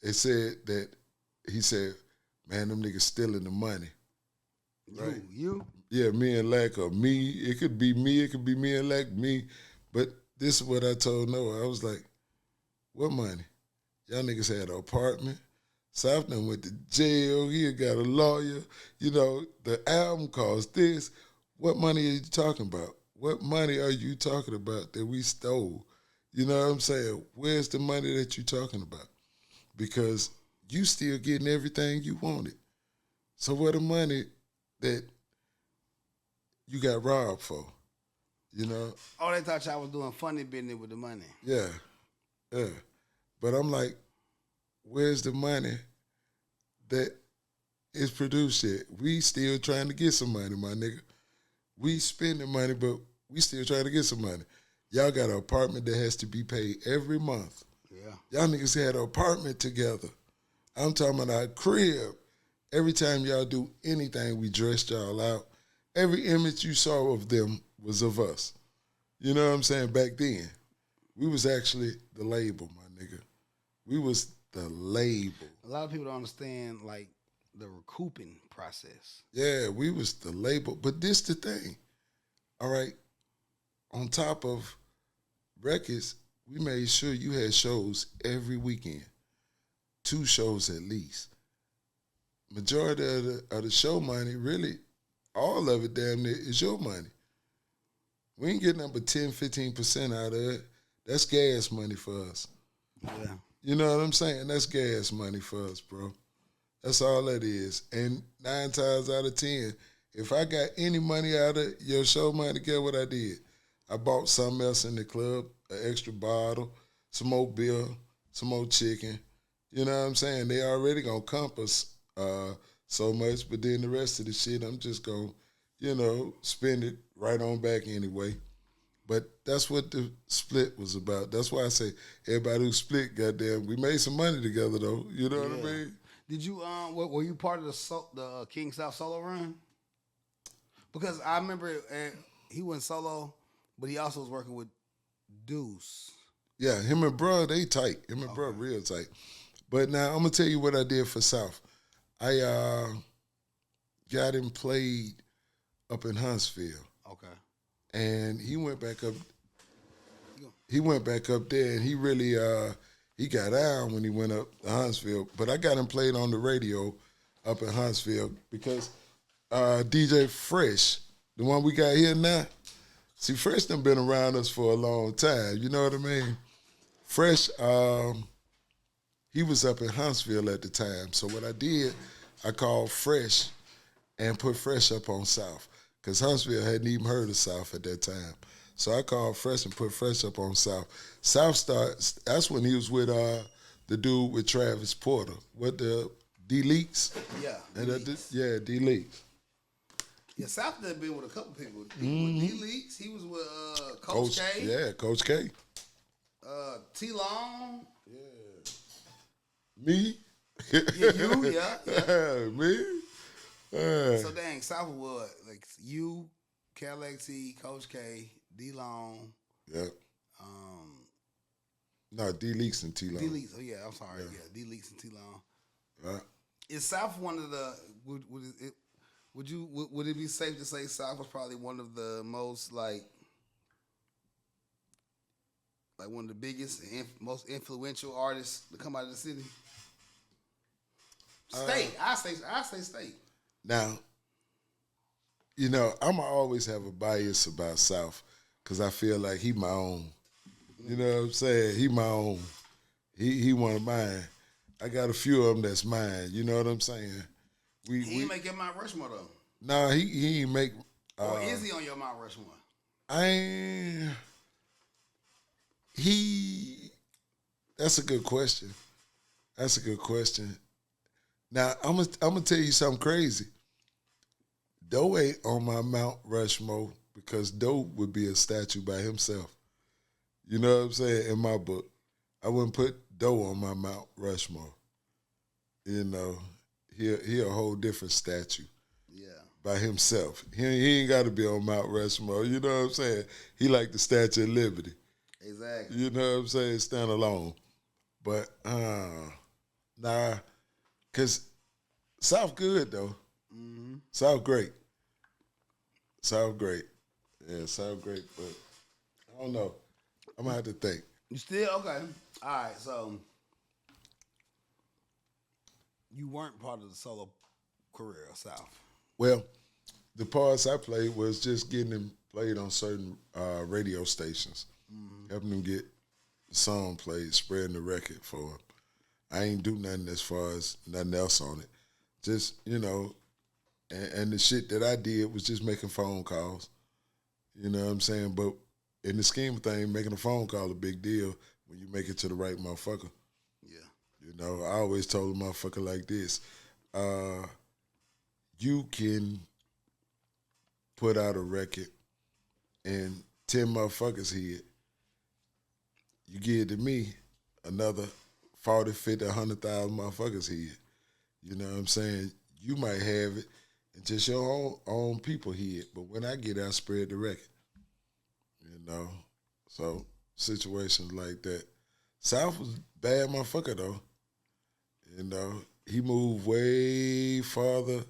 They said that he said, man, them niggas stealing the money. Right? You? Yeah, me and Lack, or me. It could be me and Lack, me. But this is what I told Noah. I was like, what money? Y'all niggas had an apartment. South done went to jail. He got a lawyer. You know, the album cost this. What money are you talking about? What money are you talking about that we stole? You know what I'm saying? Where's the money that you talking about? Because you still getting everything you wanted. So what the money that you got robbed for? You know? Oh, they thought y'all was doing funny business with the money. Yeah. Yeah. But I'm like, where's the money that is produced yet? We still trying to get some money, my nigga. We spending money, but we still trying to get some money. Y'all got an apartment that has to be paid every month. Yeah. Y'all niggas had an apartment together. I'm talking about our crib. Every time y'all do anything, we dressed y'all out. Every image you saw of them was of us. You know what I'm saying? Back then, we was actually the label, my nigga. We was the label. A lot of people don't understand, like, the recouping process. Yeah, we was the label. But this the thing, all right? On top of records, we made sure you had shows every weekend. 2 shows at least. Majority of the show money, really, all of it damn near is your money. We ain't getting up but 10, 15% out of it. That's gas money for us. Yeah. You know what I'm saying? That's gas money for us, bro. That's all that is. And 9 times out of 10, if I got any money out of your show money, guess what I did? I bought something else in the club, an extra bottle, some more beer, some more chicken. You know what I'm saying? They already gonna compass so much, but then the rest of the shit, I'm just gonna, spend it right on back anyway. But that's what the split was about. That's why I say everybody who split, goddamn, we made some money together though. You know what I mean? Did you were you part of the King South solo run? Because I remember he went solo, but he also was working with Deuce. Yeah, him and bro, they tight. Him and bro real tight. But now I'm gonna tell you what I did for South. I got him played up in Huntsville. Okay. And he went back up. He went back up there, and he really he got down when he went up to Huntsville. But I got him played on the radio up in Huntsville because DJ Fresh, the one we got here now. See, Fresh done been around us for a long time. You know what I mean? Fresh, he was up in Huntsville at the time. So what I did, I called Fresh and put Fresh up on South. Because Huntsville hadn't even heard of South at that time. So I called Fresh and put Fresh up on South. South starts, that's when he was with the dude with Travis Porter. What, the D-Leaks? Yeah. Yeah, D-Leaks. Yeah, South done been with a couple people. With D-Leaks, he was with Coach K. Yeah, Coach K. T-Long. Yeah. Me? Yeah, you, yeah. Me? So dang, South was like you, Cadillac T, Coach K, D Long. Yeah. No, D Leaks and T Long. D Leaks. Oh yeah, I'm sorry. Yeah, D Leaks and T Long. Right. Is South one of the? Would it be safe to say South was probably one of the most like one of the biggest and most influential artists to come out of the city? State. I say state. Now, I'ma always have a bias about South because I feel like he my own. You know what I'm saying? He my own. He one of mine. I got a few of them that's mine. You know what I'm saying? He ain't make your Mount Rushmore though. Nah, he ain't make. Or is he on your Mount Rushmore? That's a good question. Now, I'm gonna tell you something crazy. Doe ain't on my Mount Rushmore because Doe would be a statue by himself. You know what I'm saying? In my book, I wouldn't put Doe on my Mount Rushmore. He a whole different statue. Yeah. By himself. He ain't got to be on Mount Rushmore. You know what I'm saying? He like the Statue of Liberty. Exactly. You know what I'm saying? Stand alone. But Nah, cause South good though. Mm-hmm. South great. South great. Yeah, South great, but I don't know. I'm gonna have to think. You still okay? All right, so you weren't part of the solo career of South. Well, the parts I played was just getting them played on certain radio stations, helping them get the song played, spreading the record for them. I ain't do nothing as far as nothing else on it. Just, and the shit that I did was just making phone calls. You know what I'm saying? But in the scheme of things, making a phone call a big deal when you make it to the right motherfucker. Yeah. I always told a motherfucker like this. You can put out a record and 10 motherfuckers hear it. You give it to me, another 40, 50, 100,000 motherfuckers hear it. You know what I'm saying? You might have it and just your own people hear it. But when I get it, I spread the record. So situations like that. South was bad motherfucker though. He moved way farther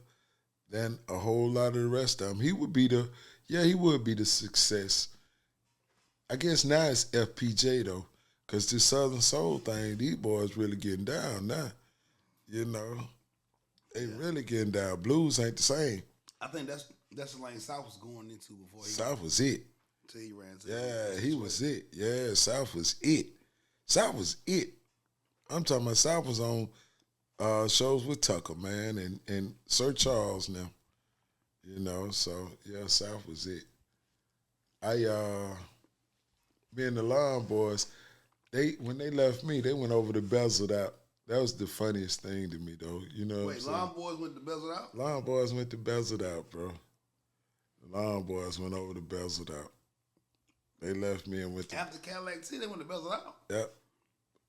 than a whole lot of the rest of them. He would be the success. I guess now it's FPJ though, because this Southern Soul thing, these boys really getting down now. They really getting down. Blues ain't the same. I think that's the lane South was going into before he South was it. Till he ran to Yeah, he was it. Yeah, South was it. South was it. I'm talking about South was on shows with Tucker, man, and Sir Charles now. So yeah, South was it. Me and the Lawn Boys, when they left me, they went over to Bezeled Out. That was the funniest thing to me, though. You know what I'm saying? Lawn Boys went to Bezeled Out? Lawn Boys went to Bezeled Out, bro. The Lawn Boys went over to Bezeled Out. They left me and went to... After Cadillac City, they went to Bezeled Out? Yep.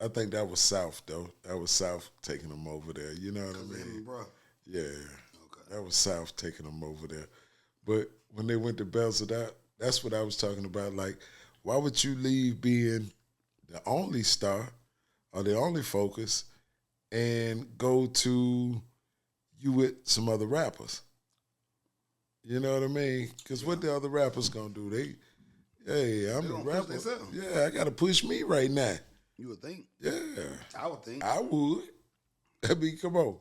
I think that was South, though. That was South taking them over there. You know what I mean? Bro. Yeah. Okay. That was South taking them over there. But when they went to Bezeled Out, that's what I was talking about. Like, why would you leave being the only star or the only focus and go to you with some other rappers? You know what I mean? Because what the other rappers gonna do? I'm the rapper. Yeah, I gotta push me right now. You would think? Yeah. I would think. I would. I mean, come on.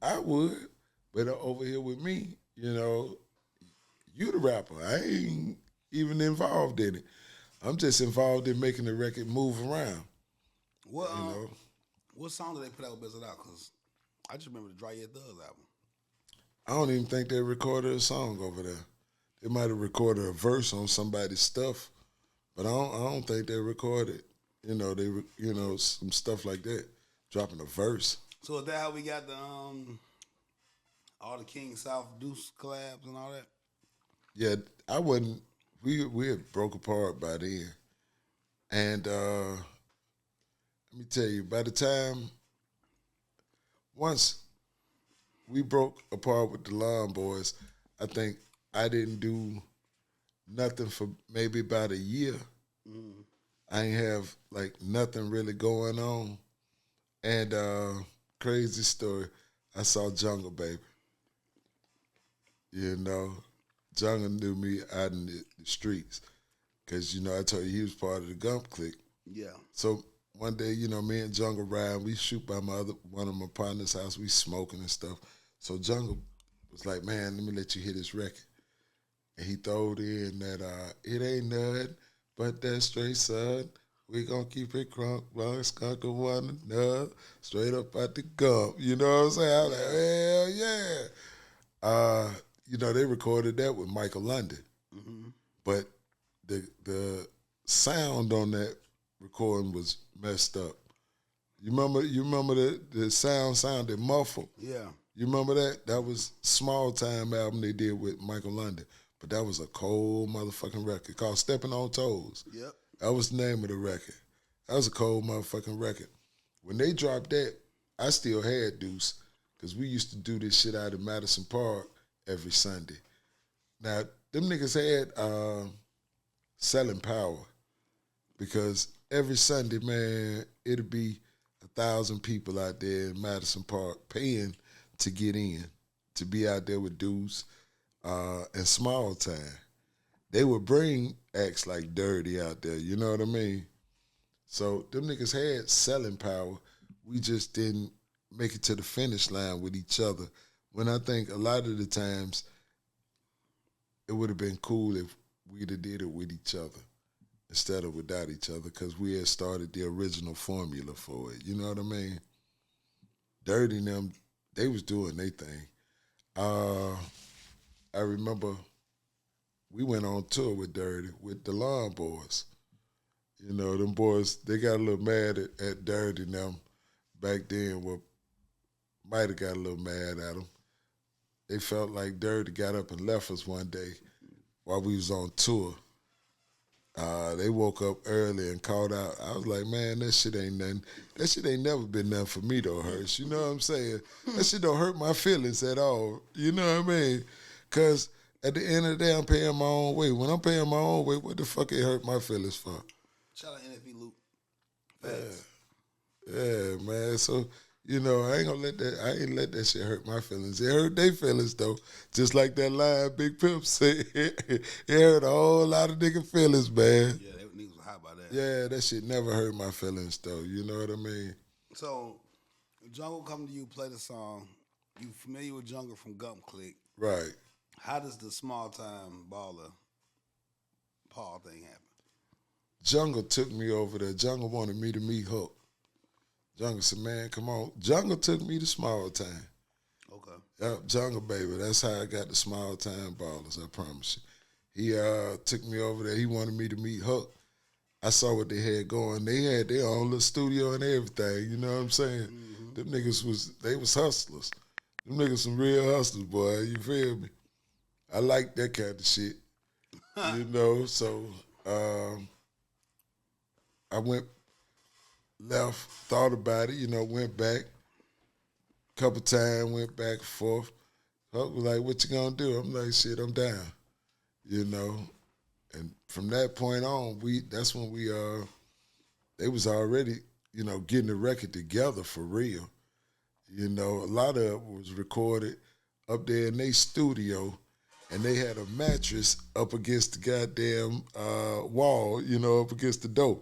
I would. But over here with me, you the rapper. I ain't even involved in it. I'm just involved in making the record move around. What song did they put out with Bezeled Out? Because I just remember the Dry Yet Thugs album. I don't even think they recorded a song over there. They might have recorded a verse on somebody's stuff, but I don't think they recorded. Some stuff like that, dropping a verse. So is that how we got the all the King South Deuce collabs and all that? Yeah, I wasn't. We had broke apart by then, and let me tell you, by the time once we broke apart with the Lawn Boys, I think I didn't do nothing for maybe about a year. Mm. I ain't have like nothing really going on. And crazy story, I saw Jungle Baby. Jungle knew me out in the streets because, I told you he was part of the Gump clique. Yeah. So one day, me and Jungle ride, we shoot by one of my partner's house, we smoking and stuff. So Jungle was like, man, let me let you hear this record. And he throwed in that, it ain't nothing but that straight sun. We gonna keep it crunk, long skunk of one another, straight up at the Gump. You know what I'm saying? I was like, hell yeah. They recorded that with Michael London. Mm-hmm. But the sound on that recording was messed up. You remember the sound sounded muffled? Yeah. You remember that? That was Smalltyme album they did with Michael London. But that was a cold motherfucking record called Stepping on Toes. Yep. That was the name of the record. That was a cold motherfucking record. When they dropped that, I still had Deuce because we used to do this shit out in Madison Park every Sunday. Now, them niggas had Selling Power because every Sunday, man, it'd be 1,000 people out there in Madison Park paying to get in, to be out there with Deuce and Smalltyme. They would bring acts like Dirty out there, you know what I mean? So them niggas had selling power. We just didn't make it to the finish line with each other. When I think a lot of the times it would have been cool if we'd have did it with each other instead of without each other, because we had started the original formula for it. You know what I mean? Dirty and them, they was doing their thing. I remember we went on tour with Dirty, with the Lawn Boys. You know, them boys, they got a little mad at Dirty and them back then. Well, might have got a little mad at them. They felt like Dirty got up and left us one day while we was on tour. They woke up early and called out. I was like, man, that shit ain't nothing. That shit ain't never been nothing for me though, Hirsch. You know what I'm saying? That shit don't hurt my feelings at all. You know what I mean? Because at the end of the day, I'm paying my own way. When I'm paying my own way, what the fuck it hurt my feelings for? Shout out NFB Luke. Yeah, man. So, you know, I ain't let that shit hurt my feelings. It hurt their feelings though. Just like that line Big Pimp said. It hurt a whole lot of nigga feelings, man. Yeah, they niggas was hot about that. Yeah, that shit never hurt my feelings though. You know what I mean? So, Jungle come to you, play the song. You familiar with Jungle from Gump Click? Right. How does the Smalltyme Baller Paul thing happen? Jungle took me over there. Jungle wanted me to meet Hook. Jungle said, man, come on. Jungle took me to Smalltyme. Okay. Yep, Jungle, baby. That's how I got the Smalltyme Ballers, I promise you. He took me over there. He wanted me to meet Hook. I saw what they had going. They had their own little studio and everything, you know what I'm saying? Mm-hmm. Them niggas was hustlers. Them niggas some real hustlers, boy, you feel me? I like that kind of shit, you know? So I left, thought about it, you know, went back. Couple times, went back and forth. Huck was like, what you gonna do? I'm like, shit, I'm down, you know? And from that point on, that's when they was already, you know, getting the record together for real. You know, a lot of it was recorded up there in their studio, and they had a mattress up against the goddamn wall, you know, up against the door.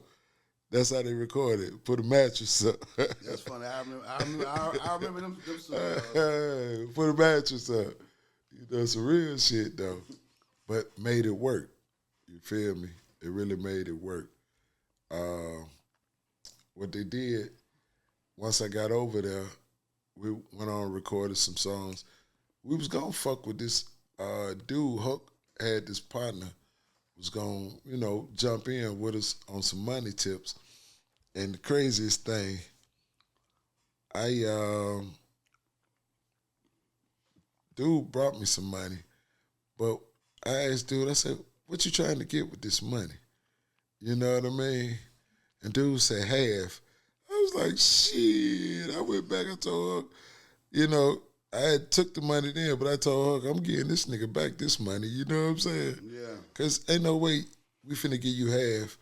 That's how they recorded. Put a mattress up. That's funny. I remember them Put a mattress up. You know, some real shit though, but made it work. You feel me? It really made it work. What they did, once I got over there, we went on and recorded some songs. We was gonna fuck with this dude. Hook had this partner, was gonna, you know, jump in with us on some money tips. And the craziest thing, dude brought me some money, but I asked dude, I said, what you trying to get with this money? You know what I mean? And dude said half. I was like, shit. I went back and told Huck, you know, I had took the money then, but I told Huck, I'm getting this nigga back this money. You know what I'm saying? Yeah. Because ain't no way we finna give you half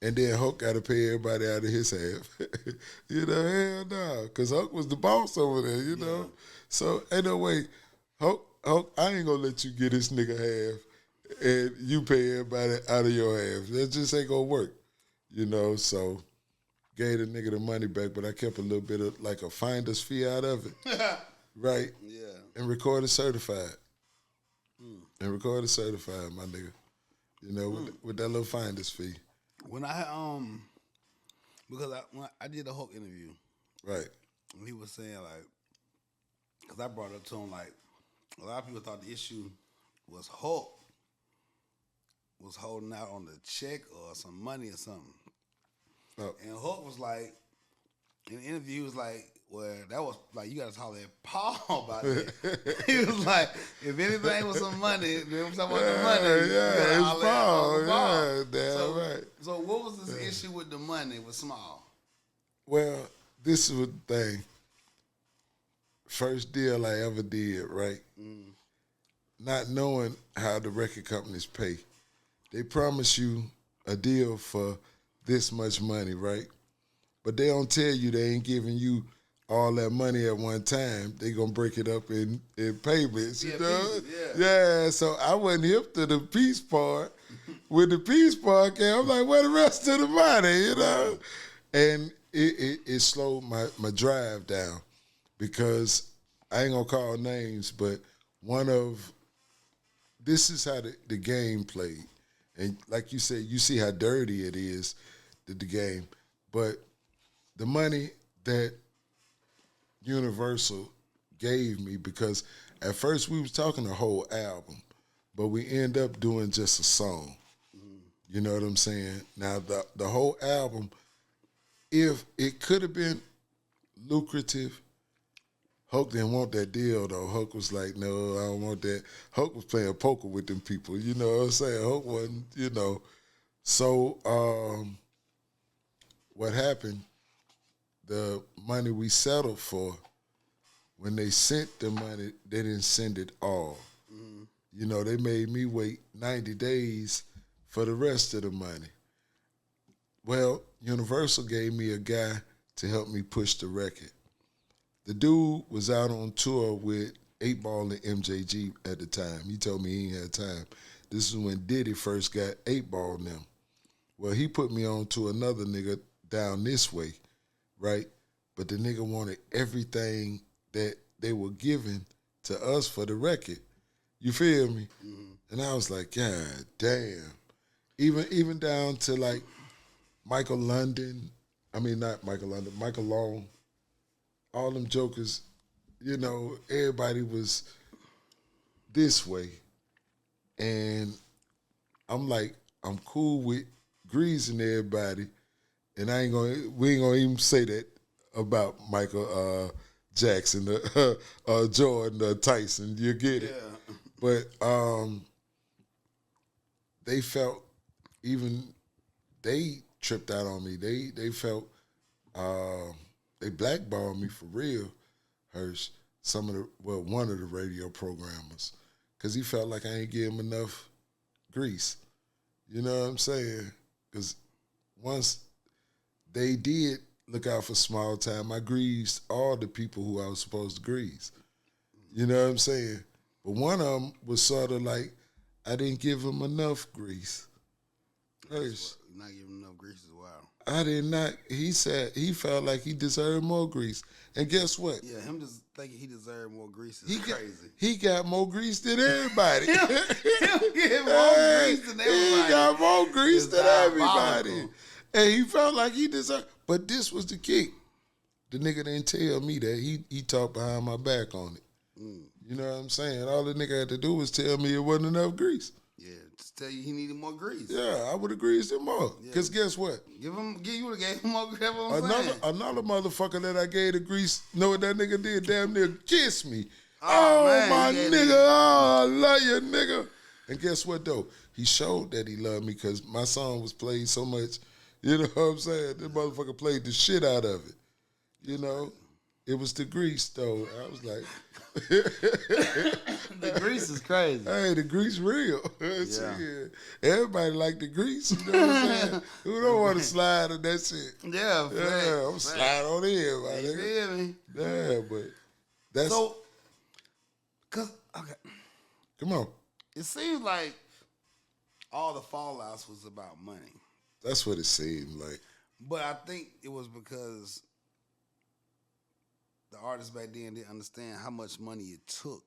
and then Huck got to pay everybody out of his half. You know, hell no. Because Huck was the boss over there, you know? So ain't no way. Huck, I ain't going to let you get this nigga half and you pay everybody out of your half. That just ain't going to work, you know? So gave the nigga the money back, but I kept a little bit of like a finder's fee out of it. Right? Yeah. And recorded certified. And recorded certified, my nigga. You know, with that little finder's fee. When I because when I did the Hulk interview, right? And he was saying like, because I brought it up to him like, a lot of people thought the issue was Hulk was holding out on the check or some money or something, and Hulk was like, in the interview, he was like, well, that was like, you got to holler at Paul about it. He was like, if anything was some money, then I'm talking about the money. Yeah, it's Paul. Yeah, damn so, right. So what was this issue with the money with Small? Well, this is the thing. First deal I ever did, right? Not knowing how the record companies pay. They promise you a deal for this much money, right? but they don't tell you they ain't giving you all that money at one time. They gonna break it up in payments, you know? Yeah, so I wasn't hip to the peace part. When the peace part came, I'm like, where the rest of the money, you know? And it slowed my drive down because I ain't gonna call names, but this is how the game played. And like you said, you see how dirty it is, the game. But the money that Universal gave me, because at first we was talking a whole album, but we end up doing just a song. You know what I'm saying? Now the whole album, if it could have been lucrative, Hulk didn't want that deal though. Hulk was like, no, I don't want that. Hulk was playing poker with them people. You know what I'm saying? Hulk wasn't, you know. So what happened, the money we settled for, when they sent the money, they didn't send it all. You know, they made me wait 90 days for the rest of the money. Well, Universal gave me a guy to help me push the record. The dude was out on tour with 8 Ball and MJG at the time. He told me he ain't had time. This is when Diddy first got 8 Ball and them. Well, he put me on to another nigga down this way, right? But the nigga wanted everything that they were giving to us for the record. You feel me? And I was like, God damn. Even down to like Michael London, not Michael London, Michael Long, all them jokers, you know, everybody was this way. And I'm like, I'm cool with greasing everybody, and we ain't gonna even say that about Michael Jackson, Jordan, Tyson. You get it? Yeah. But they felt, even they tripped out on me. They felt they blackballed me for real. Hirsch, one of the radio programmers, because he felt like I ain't give him enough grease. You know what I'm saying? Because once they did look out for Smalltyme, I greased all the people who I was supposed to grease. You know what I'm saying? But one of them was sort of like, I didn't give him enough grease. Hirsch, Not giving enough grease is wild. I did not. He said he felt like he deserved more grease. And guess what? Yeah, him just thinking he deserved more grease is crazy. He got more grease than everybody. He get more grease than everybody. He got more grease than everybody. Diabolical. And he felt like he deserved. But this was the kick. The nigga didn't tell me that. He talked behind my back on it. You know what I'm saying? All the nigga had to do was tell me it wasn't enough grease. Yeah, just tell you he needed more grease. Yeah, I would have greased him more. Because guess what? You would have gave him more grease. That's what I'm saying. Another motherfucker that I gave the grease, know what that nigga did? Damn near kiss me. Oh, man, my nigga. Oh, I love you, nigga. And guess what, though? He showed that he loved me because my song was played so much. You know what I'm saying? This motherfucker played the shit out of it. You know? It was the grease, though. I was like... The grease is crazy. Hey, the grease real. Yeah. Everybody like the grease. You know what I'm saying? Who don't want to slide on that shit? Yeah, I'm slide on in, my you nigga. feel me? Yeah, but that's... So, okay. Come on. It seems like all the fallouts was about money. That's what it seemed like. But I think it was because the artists back then didn't understand how much money it took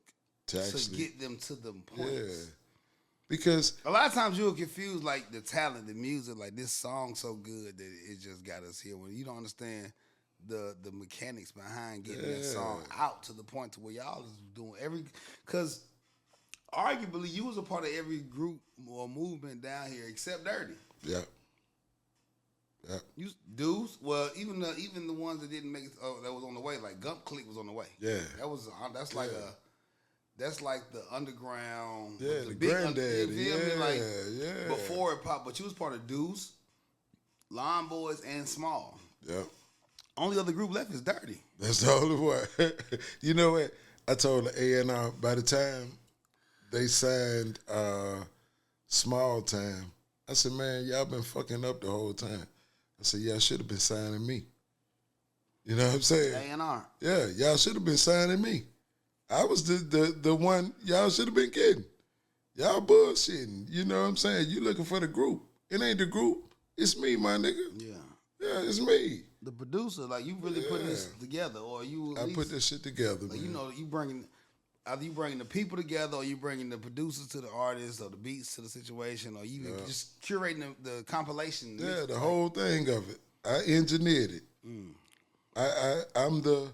to get them to them points. Yeah. Because a lot of times you will confuse like the talent, the music, like this song so good that it just got us here. When you don't understand the mechanics behind getting that song out to the point to where y'all is doing because arguably you was a part of every group or movement down here except Dirty. Yeah. Yeah. You Deuce, well, even the ones that didn't make it, that was on the way, like Gump Click was on the way. Yeah. That's like that's like the underground. Yeah, the big granddaddy. You feel me? Like, yeah. before it popped, but you was part of Deuce, Line Boys, and Small. Yeah. Only other group left is Dirty. That's the only one. You know what? I told the A&R by the time they signed Smalltyme, I said, man, y'all been fucking up the whole time. I said, y'all should have been signing me. You know what I'm saying? A&R. Yeah, y'all should have been signing me. I was the one y'all should have been getting. Y'all bullshitting. You know what I'm saying? You looking for the group. It ain't the group. It's me, my nigga. Yeah. Yeah, it's me. The producer, like you really putting this together, or you at I least, put this shit together, like, man. you know, either you bringing the people together, or you bringing the producers to the artists, or the beats to the situation, or you just curating the compilation. Yeah, the whole thing of it. I engineered it. I'm the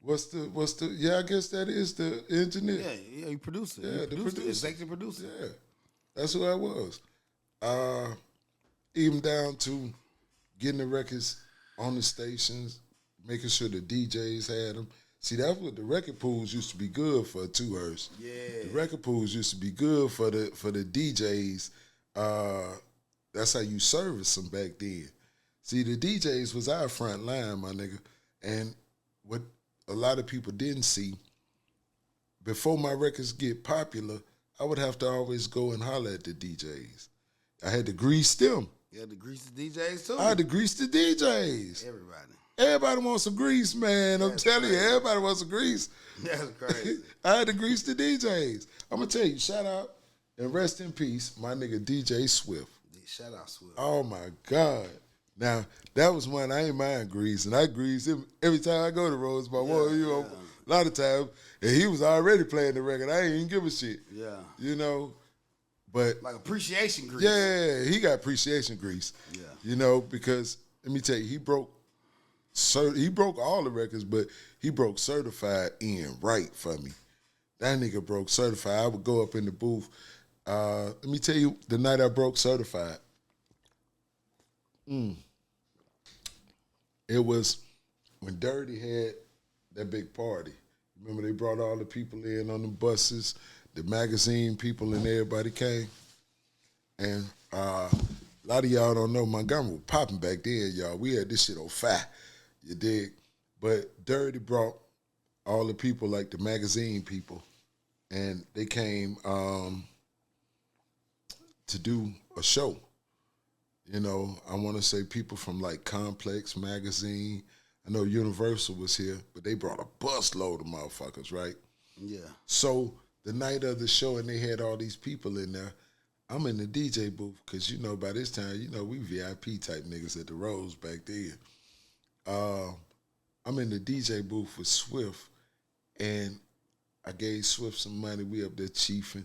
what's the I guess that is the engineer. Yeah, you producer. Yeah, You the producer, producer. executive producer. Yeah. That's who I was. Even down to getting the records on the stations, making sure the DJs had them. See, that's what the record pools used to be good for too, Hurst. Yeah. The record pools used to be good for the DJs. That's how you service them back then. See, the DJs was our front line, my nigga. And what a lot of people didn't see, before my records get popular, I would have to always go and holler at the DJs. I had to grease them. You had to grease the DJs too. I had to grease the DJs. Everybody Wants some grease, man. I'm telling you, everybody wants some grease. That's crazy. I had to grease the DJs. I'm going to tell you, shout out and rest in peace, my nigga DJ Swift. Shout out Swift. Oh, my God. Now, that was one I ain't mind greasing. I grease him every time I go to Rose by one, you know, a lot of times. And he was already playing the record. I ain't even give a shit. Yeah. You know, but. Like appreciation grease. Yeah, he got appreciation grease. Yeah. You know, because, let me tell you, he broke all the records, but he broke Certified in right for me. That nigga broke Certified. I would go up in the booth. Let me tell you, the night I broke Certified, it was when Dirty had that big party. Remember they brought all the people in on the buses, the magazine people and everybody came. And a lot of y'all don't know Montgomery was popping back then, y'all. We had this shit on fire, you dig? But Dirty brought all the people, like the magazine people, and they came to do a show. You know, I want to say people from like Complex Magazine. I know Universal was here, but they brought a busload of motherfuckers, right? Yeah. So the night of the show, and they had all these people in there, I'm in the DJ booth because, you know, by this time, you know, we VIP type niggas at the Rose back then. I'm in the DJ booth with Swift, and I gave Swift some money. We up there chiefing.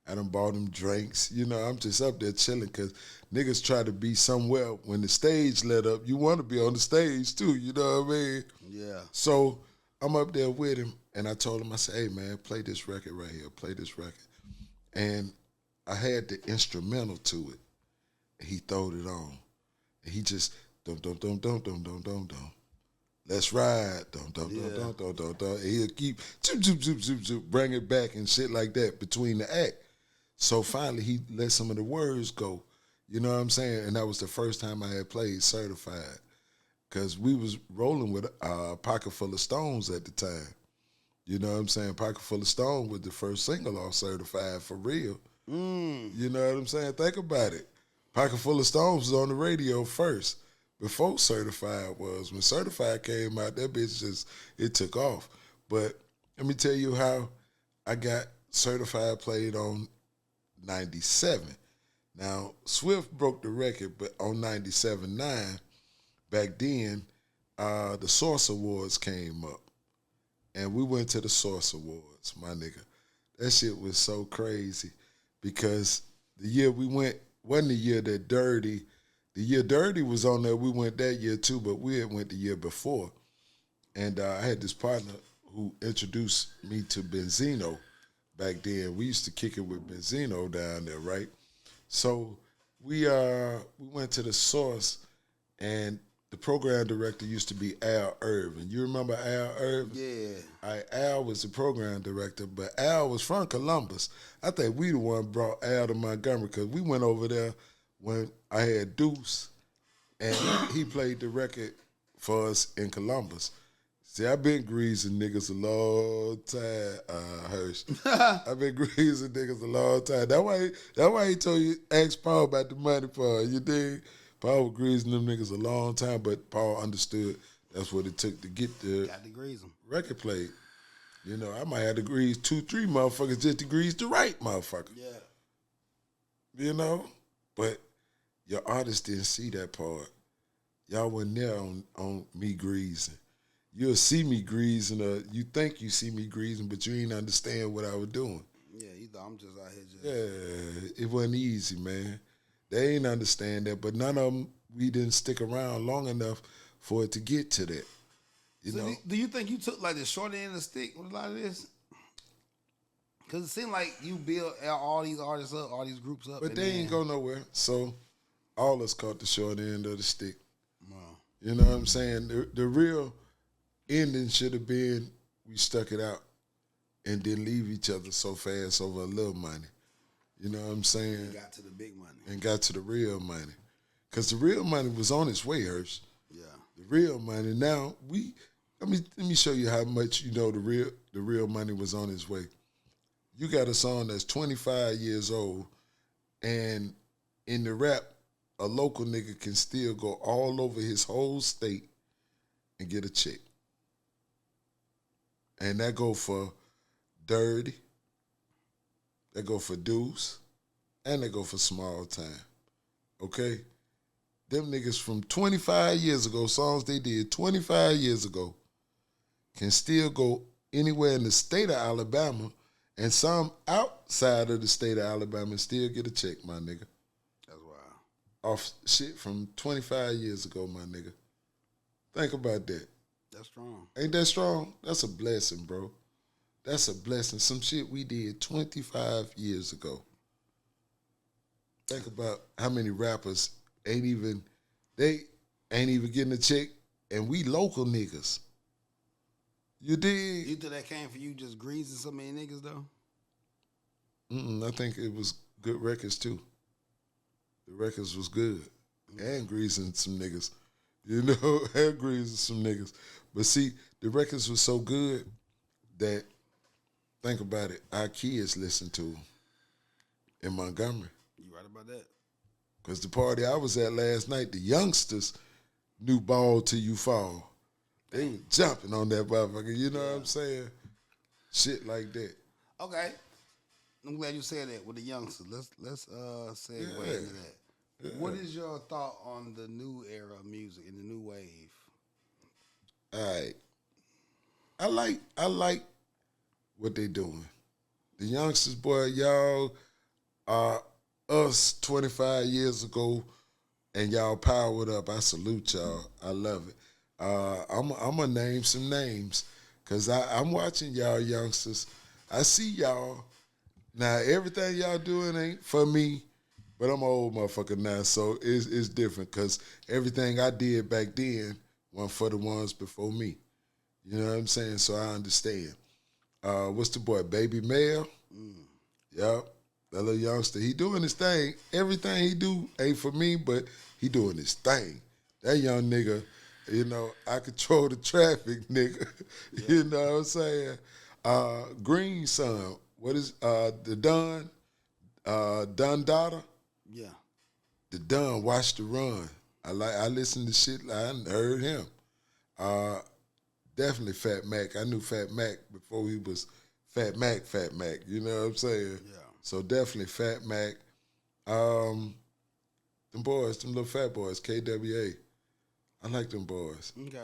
I done bought him drinks. You know, I'm just up there chilling because niggas try to be somewhere. When the stage lit up, you want to be on the stage too, you know what I mean? Yeah. So I'm up there with him, and I told him, I said, hey, man, play this record right here. Play this record. And I had the instrumental to it. And he throwed it on. And he just, dum, dum, dum, dum, dum, dum, dum, dum. Let's ride. Dum, dum, dum, dum, dum, dum, dum. And he'll keep, zoop, zoop, zoop, zoop, zoop, bring it back and shit like that between the act. So finally, he let some of the words go. You know what I'm saying? And that was the first time I had played Certified. Because we was rolling with a Pocket Full of Stones at the time. You know what I'm saying? Pocket Full of Stones was the first single off Certified for real. You know what I'm saying? Think about it. Pocket Full of Stones was on the radio first, before Certified was. When Certified came out, that bitch just, it took off. But let me tell you how I got Certified played on 97. Now, Swift broke the record, but on 97.9, back then, the Source Awards came up. And we went to the Source Awards, my nigga. That shit was so crazy because the year we went wasn't the year that Dirty, the year Dirty was on there, we went that year too, but we had went the year before. And I had this partner who introduced me to Benzino back then. We used to kick it with Benzino down there, right? So we went to the Source, and the program director used to be Al Irvin. You remember Al Irvin? Yeah. Al was the program director, but Al was from Columbus. I think we the one brought Al to Montgomery because we went over there when I had Deuce, and he played the record for us in Columbus. See, I've been greasing niggas a long time, Hirsch. I've been greasing niggas a long time. That's why he told you, ask Paul about the money, Paul. You dig? Paul was greasing them niggas a long time, but Paul understood That's what it took to get the Got to grease them. record played. You know, I might have to grease 2-3 motherfuckers just to grease the right motherfucker. Yeah. You know? But your artist didn't see that part. Y'all wasn't there on me greasing. You'll see me greasing, or you think you see me greasing, but you ain't understand what I was doing. Yeah, you thought I'm just out here just... Yeah, it wasn't easy, man. They ain't understand that, but none of them, we didn't stick around long enough for it to get to that. You know? Do you think you took like the short end of the stick with a lot of this? Because it seemed like you built all these artists up, all these groups up. But they ain't go nowhere. So all us caught the short end of the stick. Wow. You know what I'm saying? The real ending should have been we stuck it out and didn't leave each other so fast over a little money. You know what I'm saying? And got to the big money. And got to the real money. Because the real money was on its way, Hirsch. Yeah. The real money. Now, let me show you how much you know the real money was on its way. You got a song that's 25 years old, and in the rap, a local nigga can still go all over his whole state and get a check. And that go for Dirty, that go for Deuce, and that go for Smalltyme. Okay? Them niggas from 25 years ago, songs they did 25 years ago, can still go anywhere in the state of Alabama, and some outside of the state of Alabama and still get a check, my nigga. That's wild. Off shit from 25 years ago, my nigga. Think about that. That's strong. Ain't that strong? That's a blessing, bro. That's a blessing. Some shit we did 25 years ago. Think about how many rappers ain't even getting a check, and we local niggas. You dig? You think that came for you just greasing so many niggas, though? I think it was good records, too. The records was good. And greasing some niggas. You know, and greasing some niggas. But see, the records was so good that, think about it, our kids listen to them in Montgomery. You right about that. Because the party I was at last night, the youngsters knew Ball Till You Fall. They was jumping on that motherfucker, you know what I'm saying? Shit like that. Okay. I'm glad you said that with the youngsters. Let's segue into that. Yeah. What is your thought on the new era of music and the new wave? All right. I like what they doing. The youngsters, boy, y'all are us 25 years ago, and y'all powered up. I salute y'all. I love it. I'm gonna name some names, cause I'm watching y'all youngsters. I see y'all. Now everything y'all doing ain't for me, but I'm an old motherfucker now, so it's different. Cause everything I did back then wasn't for the ones before me. You know what I'm saying? So I understand. What's the boy, Baby Mel? Yup, that little youngster. He doing his thing. Everything he do ain't for me, but he doing his thing. That young nigga. You know, I control the traffic, nigga. Yeah. You know what I'm saying? Green Son, what is the Don? Don Dada? Yeah. The Don, Watch the Run. I listened to shit, I heard him. Definitely Fat Mac. I knew Fat Mac before he was Fat Mac. You know what I'm saying? Yeah. So definitely Fat Mac. Them boys, them little fat boys, KWA. I like them boys. Okay.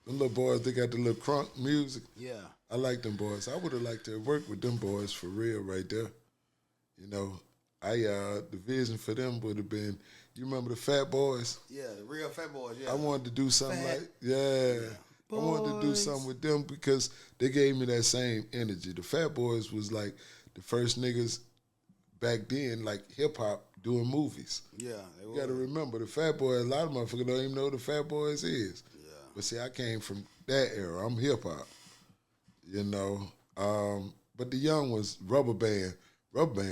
Them little boys, they got the little crunk music. Yeah. I like them boys. I would have liked to work with them boys for real right there. You know, the vision for them would have been, you remember the Fat Boys? Yeah, the real Fat Boys, yeah. I wanted to do something I wanted to do something with them because they gave me that same energy. The Fat Boys was like the first niggas back then, like hip-hop, doing movies. Yeah. You got to remember, the Fat Boys, a lot of motherfuckers don't even know what the Fat Boys is. Yeah. But see, I came from that era. I'm hip-hop, you know. But the young ones, Rubber Band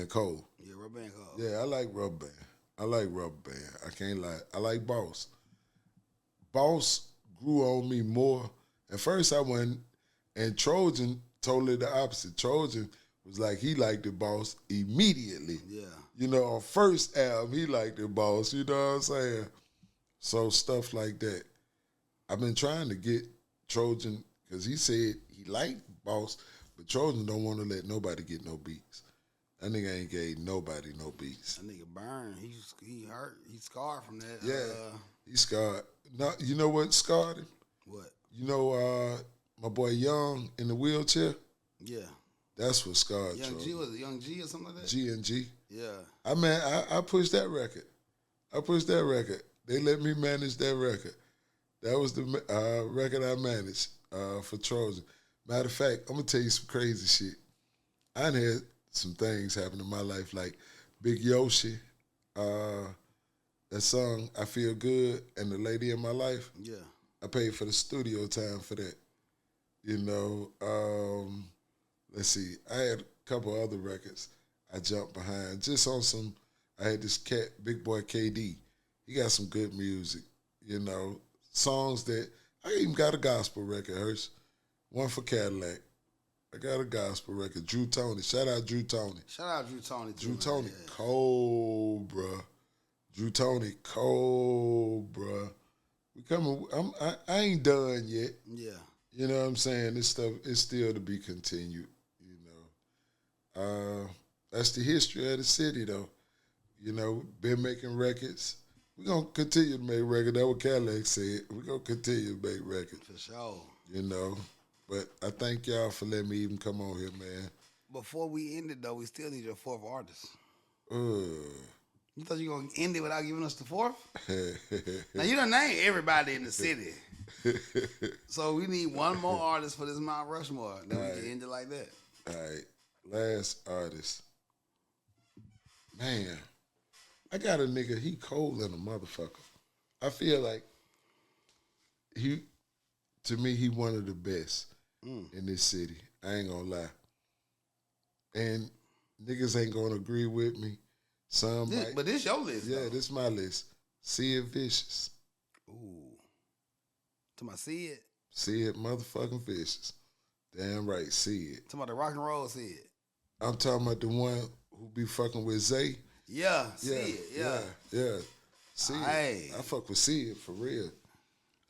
cold. Yeah, Rubber Band cold. Yeah, I like Rubber Band. I can't lie. I like Boss. Boss grew on me more. At first I went, and Trojan, totally the opposite. Trojan was like, he liked the Boss immediately. Yeah. You know, on first album, he liked the Boss, you know what I'm saying? So stuff like that. I've been trying to get Trojan, because he said he liked Boss, but Trojan don't want to let nobody get no beats. That nigga ain't gave nobody no beats. That nigga burned. He hurt. He scarred from that. Yeah, he scarred. No, you know what scarred him? What? You know my boy Young in the wheelchair? Yeah. That's what scarred Young Trojan. G, was it Young G or something like that? G&G. Yeah. I pushed that record. They let me manage that record. That was the record I managed for Trojan. Matter of fact, I'm going to tell you some crazy shit. I done had some things happen in my life, like Big Yoshi, that song, I Feel Good, and The Lady in My Life. Yeah. I paid for the studio time for that. You know, let's see, I had a couple other records I jumped behind. Just on some, I had this cat, Big Boy KD. He got some good music, you know, songs that, I even got a gospel record, Hurst. One for Cadillac. I got a gospel record. Drew Tony. Shout out Drew Tony. Shout out Drew Tony, too. Drew Tony, yeah. cold, bruh. Drew Tony, cold, bruh. We coming. I ain't done yet. Yeah. You know what I'm saying? This stuff is still to be continued. You know, that's the history of the city, though. You know, been making records. We're gonna continue to make records. That's what Cadillac said. We're gonna continue to make records. For sure. You know, but I thank y'all for letting me even come on here, man. Before we end it, though, we still need your fourth artist. You You thought you were going to end it without giving us the fourth? Now, you done named everybody in the city. So we need one more artist for this Mount Rushmore. Then we can end it like that. All right, last artist. Man, I got a nigga, he cold than a motherfucker. I feel like to me, he one of the best in this city. I ain't gonna lie. And niggas ain't gonna agree with me. Some might. But this your list, Yeah, though. this my list. See It Vicious. Ooh. To my see it. See It motherfucking Vicious. Damn right, see it. To my the rock and roll see it. I'm talking about the one who be fucking with Zay. Yeah, see it. Yeah. See Aye. it. I fuck with See It for real.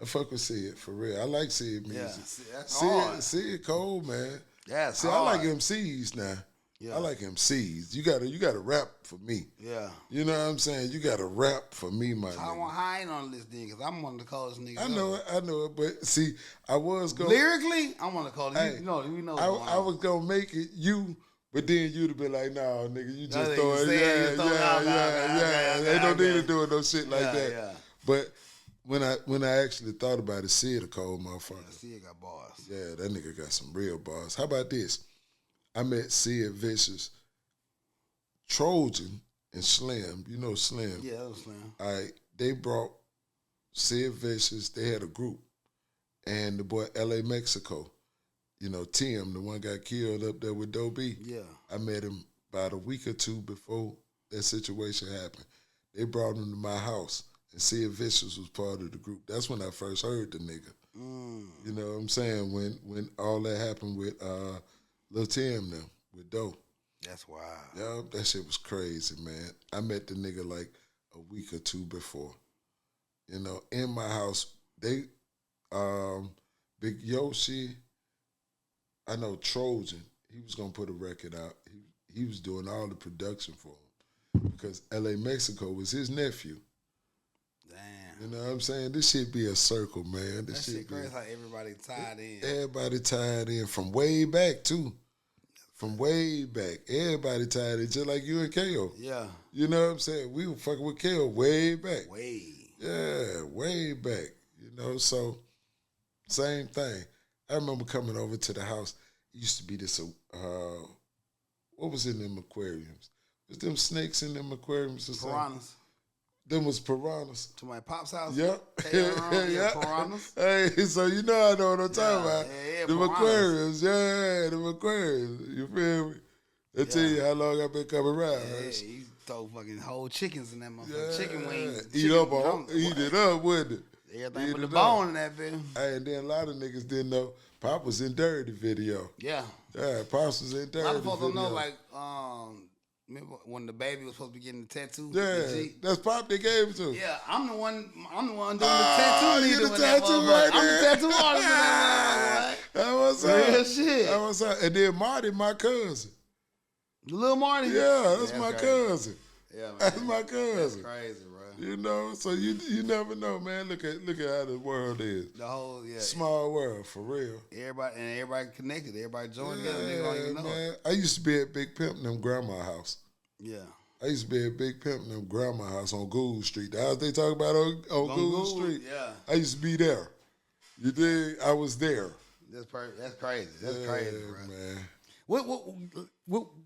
I fuck with See It for real. I like See It music. Yeah, see, that's hard. See It cold, man. That's See, hard. I like MCs now. Yeah. I like MCs. You gotta rap for me. Yeah. You know what I'm saying? You gotta rap for me, my nigga. I ain't on this thing because I'm one of the coldest niggas. I know it, but see, I was going Lyrically, I'm one of the coldest. Hey, we know what's I going on. was gonna make it you, but then you'd have been like, nah, nigga, you just Nothing throw you it. said, you throw it out, okay, Ain't no okay. need to do no shit like that. Yeah. But when I actually thought about it, see it a cold motherfucker. See it got bars. Yeah, that nigga got some real bars. How about this? I met Sid Vicious, Trojan, and Slim. You know Slim. Yeah, that was Slim. All right, they brought Sid Vicious. They had a group, and the boy L.A. Mexico. You know, Tim, the one got killed up there with Doe B. Yeah. I met him about a week or two before that situation happened. They brought him to my house, and Sid Vicious was part of the group. That's when I first heard the nigga. You know what I'm saying? When all that happened with Lil Tim now, with Doe. That's wild. Yeah, that shit was crazy, man. I met the nigga like a week or two before. You know, in my house, they, Big Yoshi, I know Trojan, he was gonna put a record out. He was doing all the production for him because L.A. Mexico was his nephew. Damn. You know what I'm saying? This shit be a circle, man. That shit crazy how everybody tied in. Everybody tied in from way back, too. From way back. Everybody tied in, just like you and KO. Yeah. You know what I'm saying? We were fucking with KO way back. Way. Yeah, way back. You know, so same thing. I remember coming over to the house. It used to be this, what was in them aquariums? Was them snakes in them aquariums or something? Piranhas. Them was piranhas. To my pop's house? Yep. Yeah, piranhas. Hey, so you know I know what I'm talking about. Yeah, Them piranhas. aquariums. Yeah, them aquariums. You feel me? They tell you how long I've been coming around. Yeah, Right? you throw fucking whole chickens in that motherfucker. Chicken wings. Eat chicken eat it up, wouldn't it? Everything Eat with the it up. bone in that bitch. Hey, and then a lot of niggas didn't know Pop was in Dirty video. Yeah. Yeah, Pops was in A Dirty lot of folks video. don't know, like, Remember when the baby was supposed to be getting the tattoo? Yeah, The G? that's Pop they gave it to. Yeah, I'm the one doing the Oh, tattoo. you Needle the with that tattoo motherfucker. right I'm the there. tattoo artist in that motherfucker. That was Real up. shit. That was up. And then Marty, my cousin. Lil Marty. Yeah, that's my crazy. cousin. Yeah, man. That's my cousin. That's crazy, bro. You know, so you never know, man. Look at how the world is. The whole Small world, for real. Everybody connected. Everybody joined together. Nigga don't even know man. it. I used to be at Big Pimp in them grandma house. Yeah. I used to be at Big Pimp in them grandma house on Gould Street. The house they talk about on Gould Street. Yeah. I used to be there. You dig? I was there. That's crazy. That's crazy, bro. Man.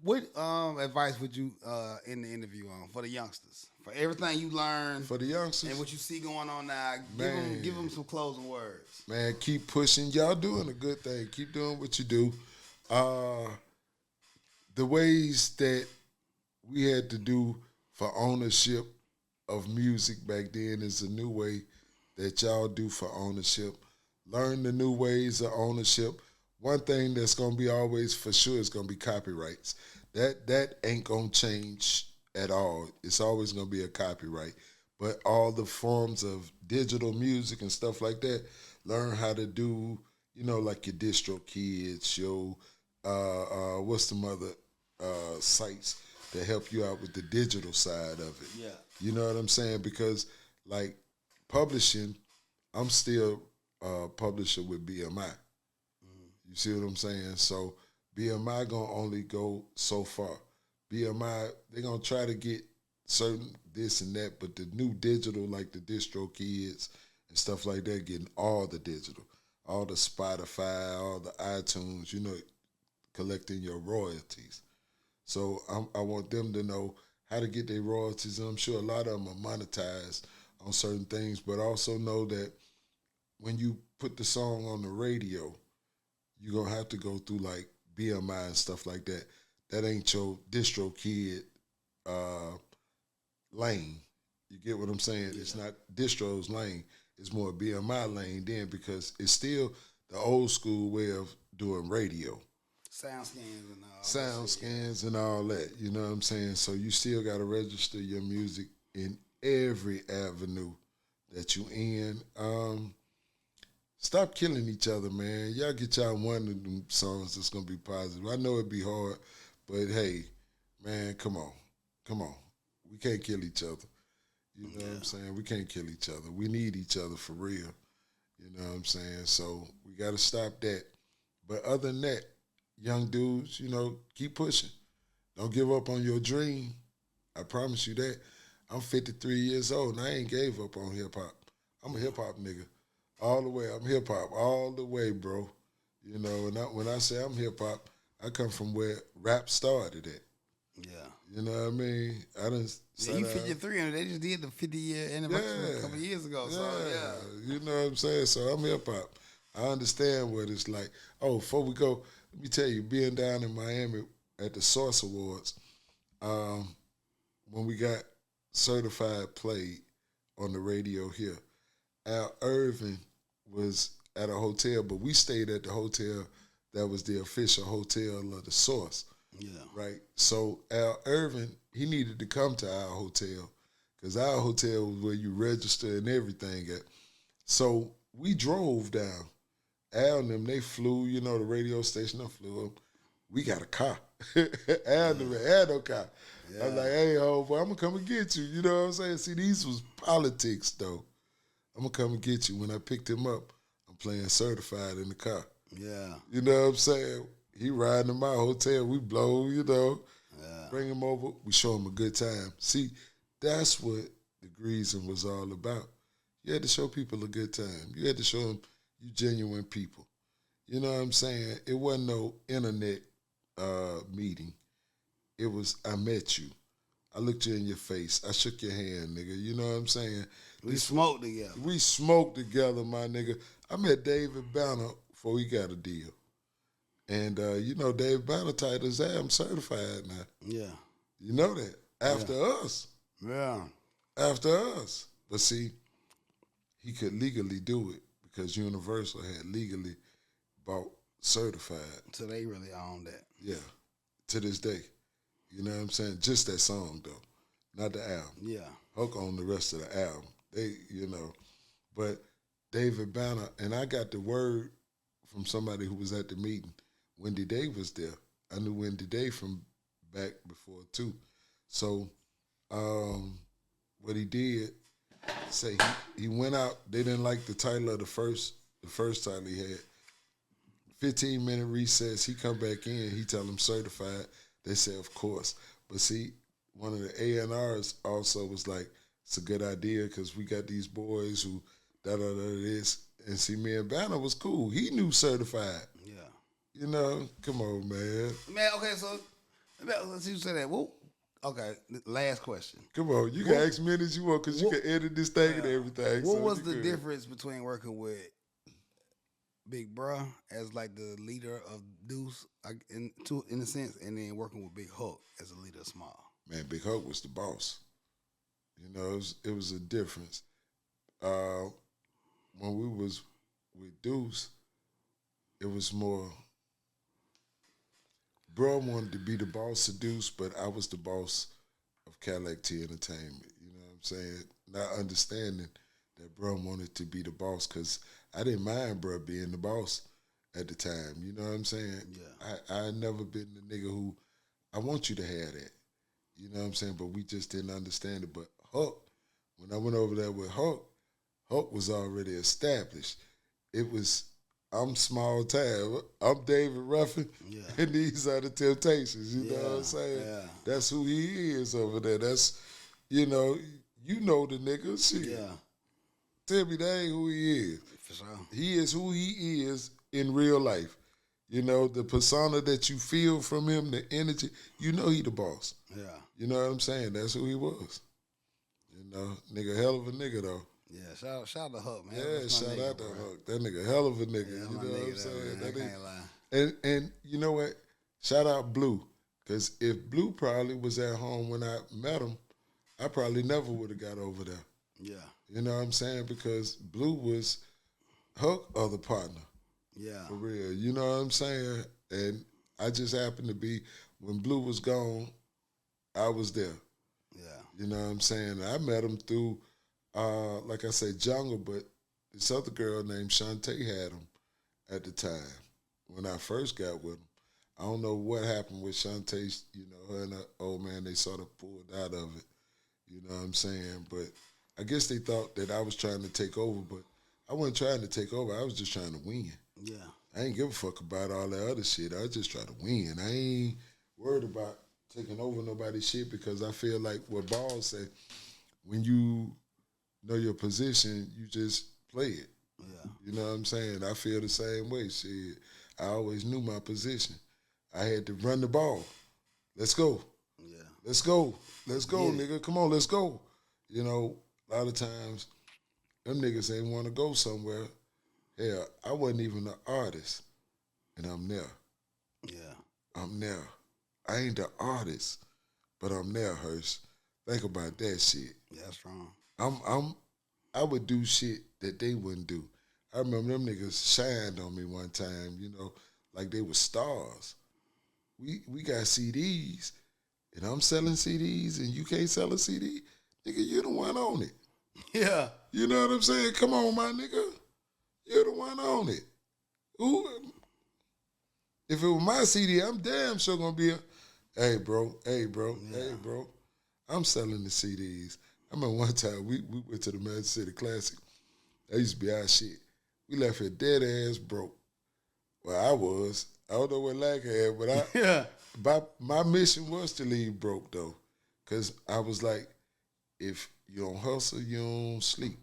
What advice would you end the interview on for the youngsters? For everything you learned For the youngsters. and what you see going on now, give them some closing words. Man, keep pushing. Y'all doing a good thing. Keep doing what you do. The ways that we had to do for ownership of music back then is a new way that y'all do for ownership. Learn the new ways of ownership. One thing that's gonna be always for sure is gonna be copyrights. That ain't gonna change at all. It's always gonna be a copyright. But all the forms of digital music and stuff like that, learn how to do, like your distro kids, your what's the other sites that help you out with the digital side of it. Yeah. You know what I'm saying? Because like publishing, I'm still a publisher with BMI. You see what I'm saying? So BMI gonna only go so far. BMI, they gonna try to get certain this and that, but the new digital, like the distro kids and stuff like that, getting all the digital, all the Spotify, all the iTunes, collecting your royalties. So I want them to know how to get their royalties. And I'm sure a lot of them are monetized on certain things, but also know that when you put the song on the radio, you're going to have to go through like BMI and stuff like that. That ain't your distro kid lane. You get what I'm saying? Yeah. It's not distro's lane. It's more BMI lane then because it's still the old school way of doing radio. Sound scans and all. Sound scans and all that. You know what I'm saying? So you still got to register your music in every avenue that you in. Stop killing each other, man. Y'all get y'all one of them songs that's going to be positive. I know it'd be hard, but hey, man, come on. We can't kill each other. You know what I'm saying? We can't kill each other. We need each other for real. You know what I'm saying? So we got to stop that. But other than that, young dudes, keep pushing. Don't give up on your dream. I promise you that. I'm 53 years old, and I ain't gave up on hip-hop. I'm a hip-hop nigga. All the way. I'm hip-hop. All the way, bro. And when I say I'm hip-hop, I come from where rap started at. Yeah. You know what I mean? I done you 53, and they just did the 50-year anniversary a couple years ago. So, yeah. You know what I'm saying? So I'm hip-hop. I understand what it's like. Oh, before we go, let me tell you, being down in Miami at the Source Awards, when we got Certified Played on the radio here, Al Irvin was at a hotel, but we stayed at the hotel that was the official hotel of the Source. Yeah. Right? So Al Irvin, he needed to come to our hotel because our hotel was where you register and everything at. So we drove down. Al and them, they flew, the radio station, they flew them. We got a car. Al never had no car. Yeah. I was like, hey, homeboy, I'm going to come and get you. You know what I'm saying? See, these was politics, though. I'm going to come and get you. When I picked him up, I'm playing Certified in the car. Yeah. You know what I'm saying? He riding to my hotel. We blow, bring him over. We show him a good time. See, that's what the Greasing was all about. You had to show people a good time. You had to show them you genuine people. You know what I'm saying? It wasn't no internet meeting. It was, I met you. I looked you in your face. I shook your hand, nigga. You know what I'm saying? We smoked together. We smoked together, my nigga. I met David Banner before he got a deal. And, David Banner titled his I'm certified now. Yeah. You know that. After us. Yeah. After us. But see, he could legally do it because Universal had legally bought Certified. So they really own that. Yeah. To this day. You know what I'm saying? Just that song though, not the album. Yeah. Hook on the rest of the album. But David Banner, and I got the word from somebody who was at the meeting. Wendy Day was there. I knew Wendy Day from back before too. So what he did, say he went out. They didn't like the title of the first title he had. 15-minute recess. He come back in. He tell them certified. They say of course. But see, one of the A&Rs also was like, it's a good idea because we got these boys who this. And see, me and Banner was cool. He knew certified. Yeah. You know, come on, man. Man, okay, so let's you say that. Whoop. Okay, last question. Come on, you can ask me as you want because you can edit this thing and everything. What was the difference between working with Big Bruh as like the leader of Deuce, in a sense, and then working with Big Hook as a leader of Small? Man, Big Hook was the boss. You know, it was a difference. When we was with Deuce, it was more. Bro wanted to be the boss of Deuce, but I was the boss of Cadillac T Entertainment. You know what I'm saying? Not understanding that bro wanted to be the boss because I didn't mind bro being the boss at the time. You know what I'm saying? Yeah. I never been the nigga who, I want you to have that. You know what I'm saying? But we just didn't understand it. But Huck, when I went over there with Huck was already established. It was, I'm Smalltyme, I'm David Ruffin, and these are the Temptations. You know what I'm saying? Yeah. That's who he is over there. That's, you know the nigga. Shit. Yeah. Tell me that ain't who he is. For sure. He is who he is in real life. You know, the persona that you feel from him, the energy, you know he the boss. Yeah. You know what I'm saying? That's who he was. You know, nigga, hell of a nigga though. Yeah, shout out to Huck, man. Yeah, shout out to Huck. That nigga, hell of a nigga. Yeah, you know what I'm saying? I can't lie. And you know what? Shout out Blue. Because if Blue probably was at home when I met him, I probably never would have got over there. Yeah. You know what I'm saying? Because Blue was Huck other partner. Yeah. For real. You know what I'm saying? And I just happened to be, when Blue was gone, I was there. Yeah. You know what I'm saying? I met him through, like I say, Jungle, but this other girl named Shantae had him at the time when I first got with him. I don't know what happened with Shantae. You know, her and her old man, they sort of pulled out of it. You know what I'm saying? But I guess they thought that I was trying to take over, but I wasn't trying to take over. I was just trying to win. Yeah. I ain't give a fuck about all that other shit. I was just trying to win. I ain't worried about taking over nobody's shit because I feel like what Ball said, when you know your position, you just play it. Yeah. You know what I'm saying? I feel the same way. Shit, I always knew my position. I had to run the ball. Let's go. Yeah. Let's go. Let's go, nigga. Come on, let's go. You know, a lot of times, them niggas ain't want to go somewhere. Hell, I wasn't even an artist, and I'm there. Yeah. I'm there. I ain't the artist, but I'm there, Hurst. Think about that shit. Yeah, that's strong. I would do shit that they wouldn't do. I remember them niggas shined on me one time, you know, like they were stars. We got CDs, and I'm selling CDs, and you can't sell a CD. Nigga, you the one on it. Yeah. You know what I'm saying? Come on, my nigga. You're the one on it. Who? If it was my CD, I'm damn sure gonna be hey bro. I'm selling the CDs. I remember one time we went to the Magic City Classic. That used to be our shit. We left here dead ass broke. Well, I was. I don't know what Lack had, but my mission was to leave broke though. Cause I was like, if you don't hustle, you don't sleep.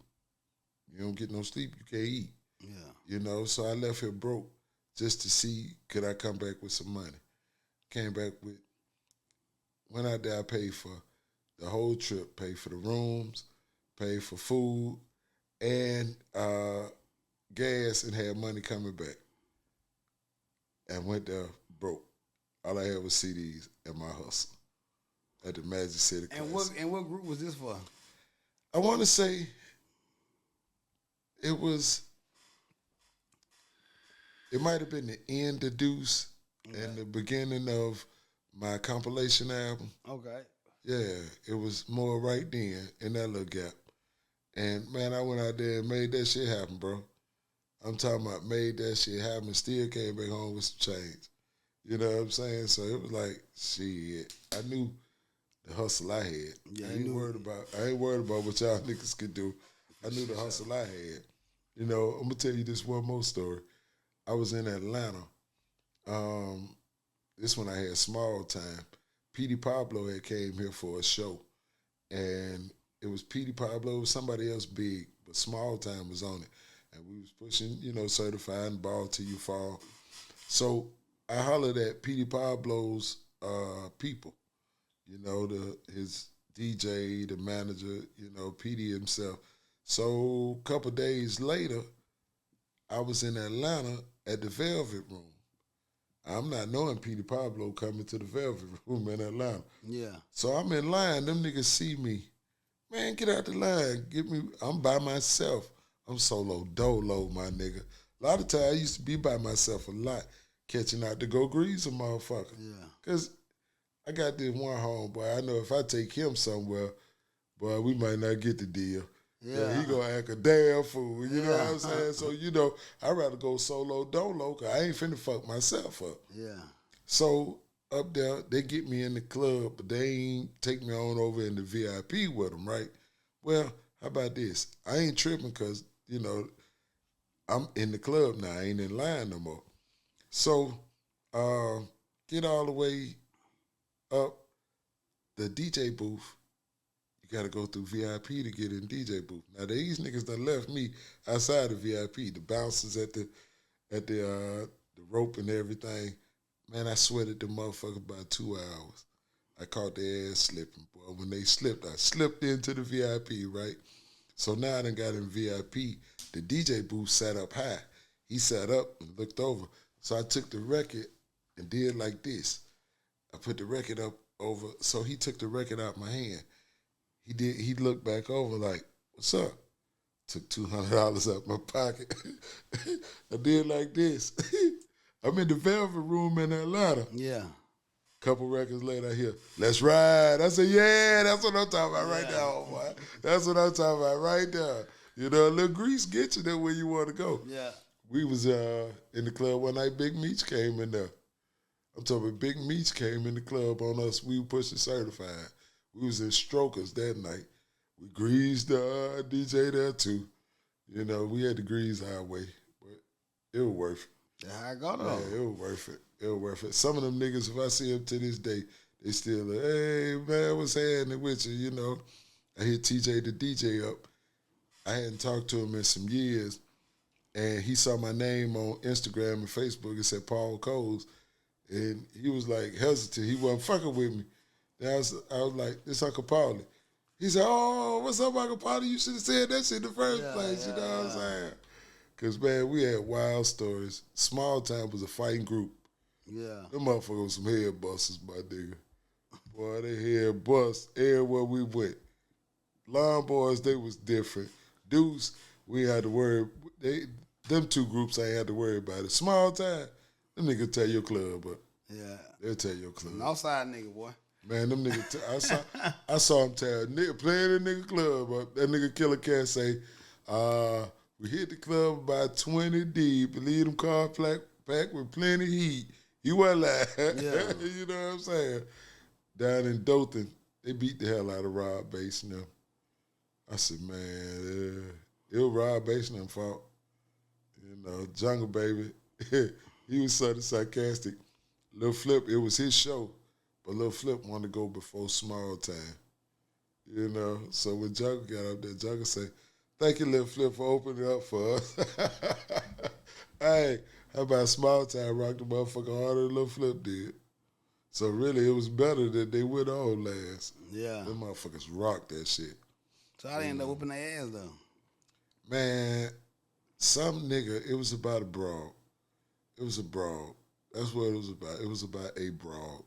You don't get no sleep, you can't eat. Yeah. You know, so I left here broke just to see could I come back with some money. Came back with, went out there, I paid for the whole trip, paid for the rooms, paid for food, and gas, and had money coming back. And went there broke. All I had was CDs and my hustle at the Magic City Classic. And what group was this for? I want to say it might have been the end of Deuce and the beginning of my compilation album. Okay. Yeah, it was more right then in that little gap. And man, I went out there and made that shit happen, bro. I'm talking about made that shit happen. Still came back home with some change. You know what I'm saying? So it was like, shit. I knew the hustle I had. Yeah, I ain't worried about what y'all niggas could do. I knew the hustle I had. You know, I'm gonna tell you this one more story. I was in Atlanta. This one I had Smalltyme. Petey Pablo had came here for a show, and it was Petey Pablo, it was somebody else big, but Smalltyme was on it, and we was pushing, certified and ball till you fall. So I hollered at Petey Pablo's people, his DJ, the manager, Petey himself. So a couple days later, I was in Atlanta at the Velvet Room. I'm not knowing Petey Pablo coming to the Velvet Room in Atlanta. Yeah. So I'm in line. Them niggas see me. Man, get out the line. I'm by myself. I'm solo dolo, my nigga. A lot of times I used to be by myself a lot, catching out to go grease a motherfucker. Yeah. Because I got this one homeboy. I know if I take him somewhere, boy, we might not get the deal. Yeah, he gonna act a damn fool. You know what I'm saying? So, I'd rather go solo dolo because I ain't finna fuck myself up. Yeah. So up there, they get me in the club, but they ain't take me on over in the VIP with them, right? Well, how about this? I ain't tripping because, I'm in the club now. I ain't in line no more. So get all the way up the DJ booth. You got to go through VIP to get in DJ booth. Now, these niggas done left me outside the VIP. The bouncers at the rope and everything. Man, I sweated the motherfucker about 2 hours. I caught their ass slipping, boy. When they slipped, I slipped into the VIP, right? So now I done got in VIP. The DJ booth sat up high. He sat up and looked over. So I took the record and did like this. I put the record up over, so he took the record out my hand. He looked back over like, what's up? Took $200 out my pocket. I did like this. I'm in the Velvet Room in Atlanta. Yeah. Couple records later, I hear, let's ride. I said, yeah, that's what I'm talking about right now, boy. That's what I'm talking about right there. A little grease get you there where you want to go. Yeah. We was in the club one night, Big Meech came in there. I'm talking about Big Meech came in the club on us. We were pushing certified. We was in Strokers that night. We greased the DJ there too. We had to grease highway, but it was worth it. That's how I got though. Yeah, it was worth it. It was worth it. Some of them niggas, if I see them to this day, they still like, hey, man, what's happening with you, I hit TJ the DJ up. I hadn't talked to him in some years, and he saw my name on Instagram and Facebook. It said Paul Coles, and he was like hesitant. He wasn't fucking with me. Then I was like, this Uncle Paulie. He said, oh, what's up, Uncle Paulie? You should have said that shit in the first place. You know what I'm saying? Because, man, we had wild stories. Smalltyme was a fighting group. Yeah. Them motherfuckers was some head busters, my nigga. Boy, they head bust everywhere we went. Lawn Boys, they was different. Deuce, we had to worry. Them two groups I ain't had to worry about it. Smalltyme, them niggas tell your club up. Yeah. They'll tell your club. Outside nigga, boy. Man, them niggas, I saw him tell playing the nigga club up. That nigga Killer Cat say, we hit the club about 20 deep, leave them car packed with plenty heat. You wasn't lying. Yeah. You know what I'm saying? Down in Dothan, they beat the hell out of Rob Bass now. I said, man, it was Rob Bass and them fault. Jungle Baby, he was sort of sarcastic. Lil Flip, it was his show, but Lil Flip wanted to go before Smalltyme. So when Jungle got up there, Jungle said, thank you, Lil Flip, for opening up for us. Hey, how about Smalltyme rocked the motherfucker harder than Lil Flip did? So really, it was better that they went on last. Yeah. Them motherfuckers rocked that shit. So I ended up whooping their ass though. Man, some nigga, it was about a brawl. It was a brawl. That's what it was about. It was about a brawl.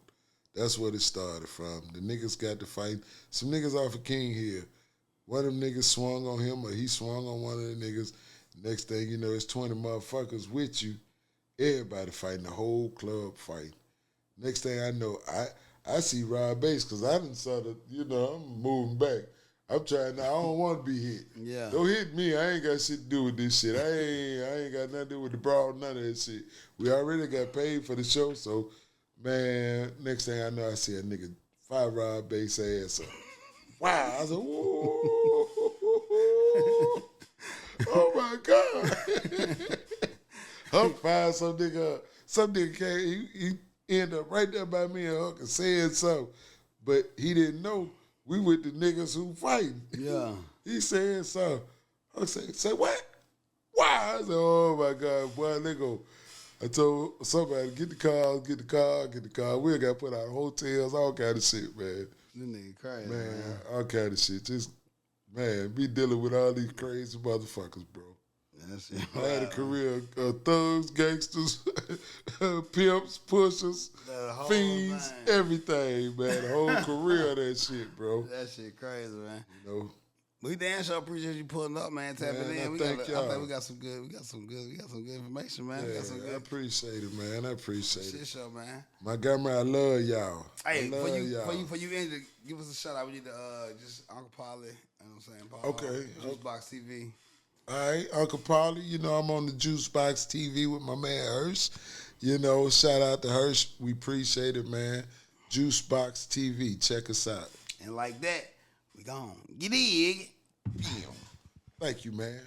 That's what it started from. The niggas got to fight. Some niggas off of King here. One of them niggas swung on him or he swung on one of the niggas. Next thing you know, it's 20 motherfuckers with you. Everybody fighting, the whole club fighting. Next thing I know, I see Rob Bass because I done saw the, I'm moving back. I'm trying. I don't want to be hit. Yeah. Don't hit me. I ain't got shit to do with this shit. I ain't got nothing to do with the brawl. None of that shit. We already got paid for the show. So, man, next thing I know, I see a nigga fire Rob Bass ass up. Wow. I said, whoa. Oh my God. I'm fire some nigga. Some nigga came. He ended up right there by me and Huck and saying something, but he didn't know. We with the niggas who fighting. Yeah. He said something. I say what? Why? I said, oh my God, boy, nigga. I told somebody, get the car. We got put out hotels, all kind of shit, man. This nigga crazy, Man, all kind of shit. Just, man, be dealing with all these crazy motherfuckers, bro. I had a career of thugs, gangsters, pimps, pushers, fiends, everything, man. The whole career of that shit, bro. That shit crazy, man. We damn sure appreciate you pulling up, man. Tapping in. I I think we got some good information, man. Yeah, We got some good. I appreciate it, man. I appreciate it. Shit show, man. Montgomery, I love y'all. Hey, I love y'all. for you end it, give us a shout out. We need to just Uncle Polly, you know what I'm saying? Paul, Okay. Juicebox TV. All right, Uncle Paulie, I'm on the Juicebox TV with my man Hirsch. Shout out to Hirsch. We appreciate it, man. Juicebox TV. Check us out. And like that, we gone. Get in. Thank you, man.